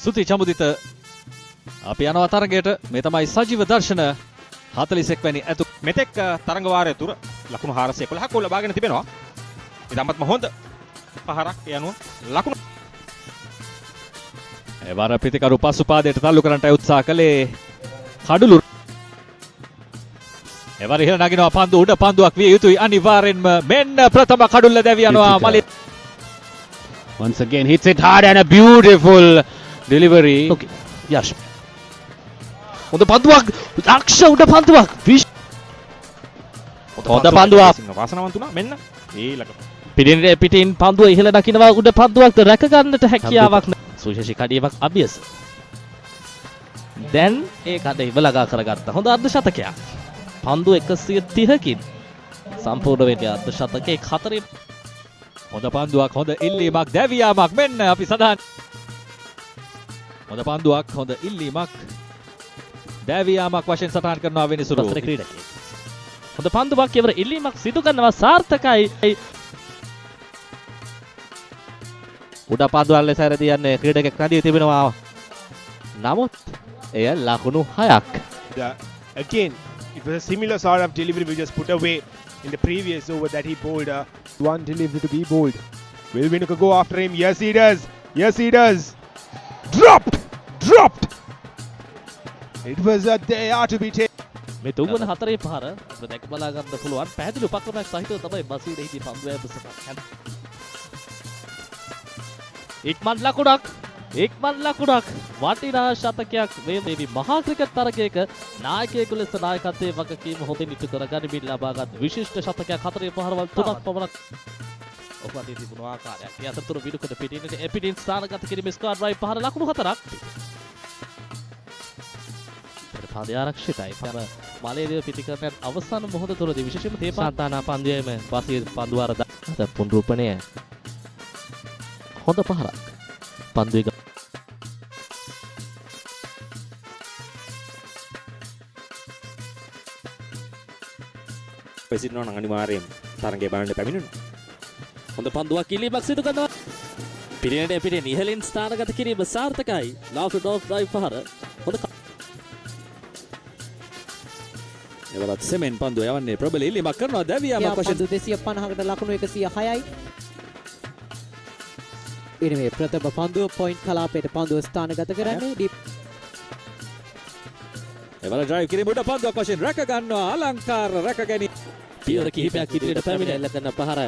සුති චමුදිත අපි යනවා තරගයට. මේ තමයි සජීව දර්ශන 41 වැනි ඇතු. මෙතෙක් තරඟ වාරය තුර ලකුණු 411ක් ඔවුන් ලබාගෙන තිබෙනවා. ඉතාමත්ම හොඳ පහරක් යනුව ලකුණු. එවර ප්‍රතිකරු පසු පාදයට තල්ලු කරන්නට උත්සාහ කළේ කඩුලු. එවර ඉහළ නගිනවා පන්දු උඩ පන්දුවක් විය යුතුයි අනිවාර්යෙන්ම. මෙන්න ප්‍රථම කඩුල්ල දැවි යනවා මලි. Once again hits it hard and a beautiful delivery. Okay, Yash. On the panduwak, Aksha උඩ panduwak. හොඳ පන්දුවක්. වාසනාවන්ත වුණා. මෙන්න ඊළඟ පිටින් පන්දුව ඉහළ දකිනවා උඩ පන්දුවක්ද රැක ගන්නට හැකියාවක් නැහැ. සුවිශේෂී කඩියමක් අභියස. දැන් ඒ කඩේව ළඟා කරගත්තා. හොඳ අර්ධ ශතකයක්. පන්දුව 130කින් සම්පූර්ණ වෙන්නේ අර්ධ ශතකයේ 4. හොඳ පන්දුවක් හොඳ ඉල්ලීමක් දැවියාමක් මෙන්න අපි සඳහන්. හොඳ පන්දුවක් හොඳ ඉල්ලීමක් දැවියාමක් වශයෙන් සටහන් කරනවා වෙනිසුරු ක්‍රීඩකයෙක්. හොඳ පන්දුවක් ඉවර ඉල්ලීමක් සිදු කරනවා සාර්ථකයි. උඩ පන්දුවල් ලෙස ඇරදී යන්නේ ක්‍රීඩකෙක් රැඳී තිබෙනවා. නමුත් එය ලකුණු 6ක්. Again, it was a similar sort of delivery we just put away in the previous over that he bowled. One delivery to be bowled. Will Vinuka go after him? Yes, he does. Yes, he does. Dropped. It was they are to be taken. මේ තුන්වන හතරේ පහර අපිට දැක බලා ගන්න පුළුවන් පැහැදිලි උපක්‍රමයක් සහිතව තමයි බසීර් එහිදී පන්දු යැපසක්. ඉක්මන් ලකුණක් වටිනා ශතකයක් මේ මහා ක්‍රිකට් තරගයක නායකයෙකු ලෙස නායකත්වයේ වගකීම හොඳින් ඉටු කර ගනිමින් ලබාගත් විශිෂ්ට ශතකයක්. හතරේ පහරවල් 3ක් පමණක් ඔබදී තිබුණු ආකාරයක්. ඒ අතරතුර විනුකඩ පිටින් ස්ථානගත කිරීමේ ස්ක්වාඩ් ඩ්‍රයිව් පහර ලකුණු 4ක්. පාදය ආරක්ෂිතයි. මලේදේව පිටිකරණයන් අවසාන මොහොත තුරදී විශේෂයෙන්ම තේ පාන්තානා පන්දුවේම බසීර් පන්දු අර පුනරුපණය හොඳ පහරක්. පන්දුවේ පෙසිටනවා නම් අනිවාර්යයෙන් තරඟේ බලන්න පැමිණෙනවා. හොඳ පන්දුවක් ඉල්ලීමක් සිදු කරනවා. පිටින් ඉහළින් ස්ථානගත කිරීම සාර්ථකයි. ලාෆ් ඩොග් ඩ්‍රයිව් පහර හොඳ එවලත් සෙමෙන් පන්දුව යවන්නේ ප්‍රබල ඉල්ලීමක් කරනවා දැවියාමක් වශයෙන්. 250කට ලකුණු 106යි. ඉනිමේ ප්‍රථම පන්දුව පොයින්ට් කලාපයට පන්දුව ස්ථානගත කරන්නේ. එවල ඩ්‍රයිව් කිරීම උඩ පන්දුවක් වශයෙන් රැක ගන්නවා අලංකාර රැක ගැනීම. පියවර කිහිපයක් ඉදිරියට පැමිණ එල්ල කරන පහර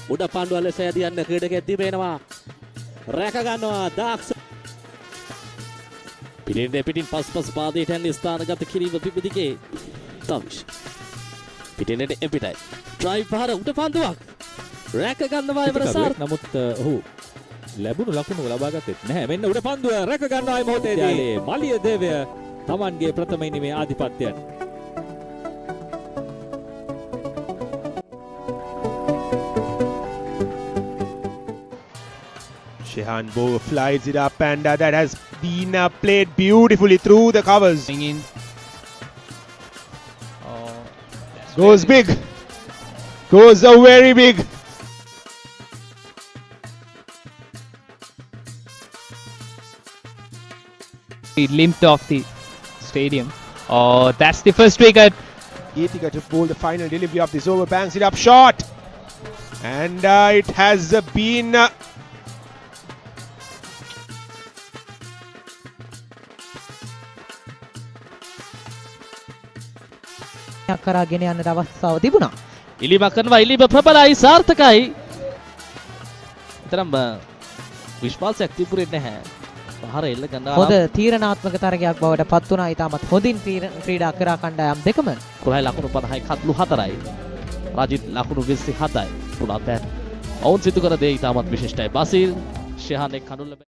උඩ පන්දුව ලෙස යදී යන ක්‍රීඩකයෙක් තිබෙනවා. රැක ගන්නවා දාක්ෂ. පිටින් පස් පාදයට යන ස්ථානගත කිරීම පිපිදිගේ. තම්ෂ්. පිටින් එපිටයි. ඩ්‍රයිව් පහර උඩ පන්දුවක්. රැක ගන්නවා ඉවර සාර්ථක. නමුත් ඔහු ලැබුණු ලකුණු ලබා ගත්තේ නැහැ. මෙන්න උඩ පන්දුව රැක ගන්නවා මේ මොහොතේදී. මලිය දේවය තමන්ගේ ප්‍රථම ඉනිමේ ආධිපත්‍යයට. Shehan Bow flies it up and that has been played beautifully through the covers. Goes big. Goes very big. He limped off the stadium. Oh, that's the first wicket. Geetika to bowl the final delivery of this over, bangs it up short. And it has been... කරාගෙන යන්න අවස්ථාව තිබුණා. ඉල්ලීමක් කරනවා. ඉල්ලීම ප්‍රබලයි සාර්ථකයි. තරම් විශ්වාසයක් තිබුණේ නැහැ. පහර එල්ල ගන්නවා. හොඳ තීරණාත්මක තරගයක් බවට පත් වුණා. ඊටමත් හොඳින් ක්‍රීඩා කරා කණ්ඩායම් දෙකම. කුලයි ලකුණු 50යි කත්ලු 4යි. රජිත් ලකුණු 27යි. පුලත් ඔවුන් සිදු කර දේ ඊටමත් විශිෂ්ටයි. බසීර් ෂෙහාන් එක් කඩුල්ල